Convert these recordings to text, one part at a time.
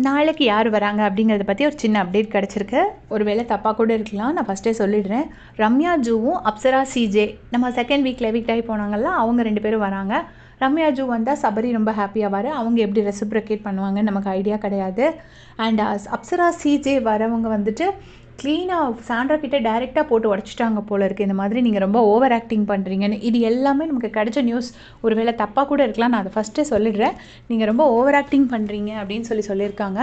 நாளைக்கு யார் வராங்க அப்படிங்கிறத பற்றி ஒரு சின்ன அப்டேட் கிடச்சிருக்கு. ஒரு வேளை தப்பாக கூட இருக்கலாம். நான் ஃபஸ்ட்டே சொல்லிடுறேன். ரம்யா ஜூவும் அப்சரா சிஜே நம்ம செகண்ட் வீக்கில் எவிக்ட் ஆகி போனாங்கல்ல, அவங்க 2 பேரும் வராங்க. ரம்யா ஜூ வந்தால் சபரி ரொம்ப ஹாப்பியாவார். அவங்க எப்படி ரெசிப்ரிகேட் பண்ணுவாங்கன்னு நமக்கு ஐடியா கிடையாது. அண்ட் அப்சரா சிஜே வரவங்க வந்துட்டு க்ளீனாக சாண்ட்ரா கிட்டே டைரெக்டாக போட்டு உடச்சிட்டாங்க போல இருக்குது. இந்த மாதிரி நீங்கள் ரொம்ப ஓவர் ஆக்டிங் பண்ணுறீங்கன்னு. இது எல்லாமே நமக்கு கிடைச்ச நியூஸ். ஒரு வேளை தப்பாக கூட இருக்கலாம். நான் அதை ஃபஸ்ட்டே சொல்லிடுறேன். நீங்கள் ரொம்ப ஓவர் ஆக்டிங் பண்ணுறீங்க அப்படின்னு சொல்லியிருக்காங்க.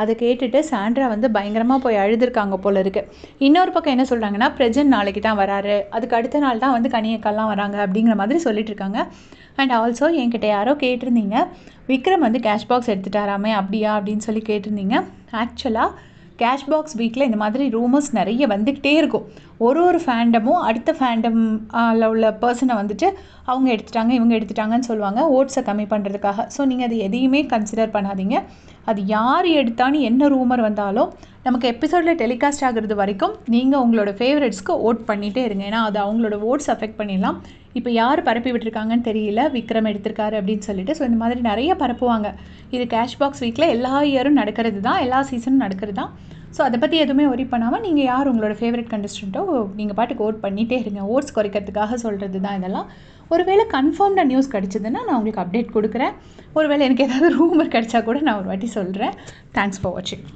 அதை கேட்டுட்டு சாண்ட்ரா வந்து பயங்கரமாக போய் அழுதுருக்காங்க போல இருக்குது. இன்னொரு பக்கம் என்ன சொல்கிறாங்கன்னா, பிரஜன் நாளைக்கு தான் வராரு, அதுக்கு அடுத்த நாள் தான் வந்து கனியக்காலாம் வராங்க அப்படிங்கிற மாதிரி சொல்லிட்டு இருக்காங்க. அண்ட் ஆல்சோ என்கிட்ட யாரோ கேட்டிருந்தீங்க, விக்ரம் வந்து கேஷ் பாக்ஸ் எடுத்துட்டாராமே அப்படியா அப்படின்னு சொல்லி கேட்டிருந்தீங்க. ஆக்சுவலாக கேஷ் பாக்ஸ் வீக்கில் இந்த மாதிரி ரூமர்ஸ் நிறைய வந்துக்கிட்டே இருக்கும். ஒரு ஃபேண்டமும் அடுத்த ஃபேண்டமில் உள்ள பர்சனை வந்துட்டு அவங்க எடுத்துட்டாங்க இவங்க எடுத்துட்டாங்கன்னு சொல்லுவாங்க, ஓட்ஸை கம்மி பண்ணுறதுக்காக. ஸோ நீங்கள் அது எதையுமே கன்சிடர் பண்ணாதீங்க. அது யார் எடுத்தான்னு என்ன ரூமர் வந்தாலும் நமக்கு எபிசோடில் டெலிகாஸ்ட் ஆகிறது வரைக்கும் நீங்கள் உங்களோட ஃபேவரட்ஸ்க்கு ஓட் பண்ணிகிட்டே இருங்க. ஏன்னா அது அவங்களோட ஓட்ஸ் அஃபெக்ட் பண்ணிடலாம். இப்போ யார் பரப்பி விட்டுருக்காங்கன்னு தெரியல, விக்ரம் எடுத்திருக்காரு அப்படின்னு சொல்லிட்டு. ஸோ இந்த மாதிரி நிறைய பரப்புவாங்க. இது கேஷ் பாக்ஸ் வீக்கில் எல்லா இயரும் நடக்கிறது தான், எல்லா சீசனும் நடக்கிறது தான். ஸோ அதை பற்றி எதுவுமே ஒரி பண்ணாமல் நீங்கள் யார் உங்களோட ஃபேவரட் கண்டஸ்டண்ட்டோ நீங்கள் பாட்டுக்கு ஓட் பண்ணிகிட்டே இருங்க. ஓட்ஸ் குறைக்கிறதுக்காக சொல்கிறது தான் இதெல்லாம். ஒருவேளை கன்ஃபார்ம்டாக நியூஸ் கிடச்சிதுன்னா நான் உங்களுக்கு அப்டேட் கொடுக்குறேன். ஒருவேளை எனக்கு ஏதாவது ரூமர் கிடச்சா கூட நான் ஒரு வாட்டி சொல்கிறேன். தேங்க்ஸ் ஃபார் வாட்சிங்.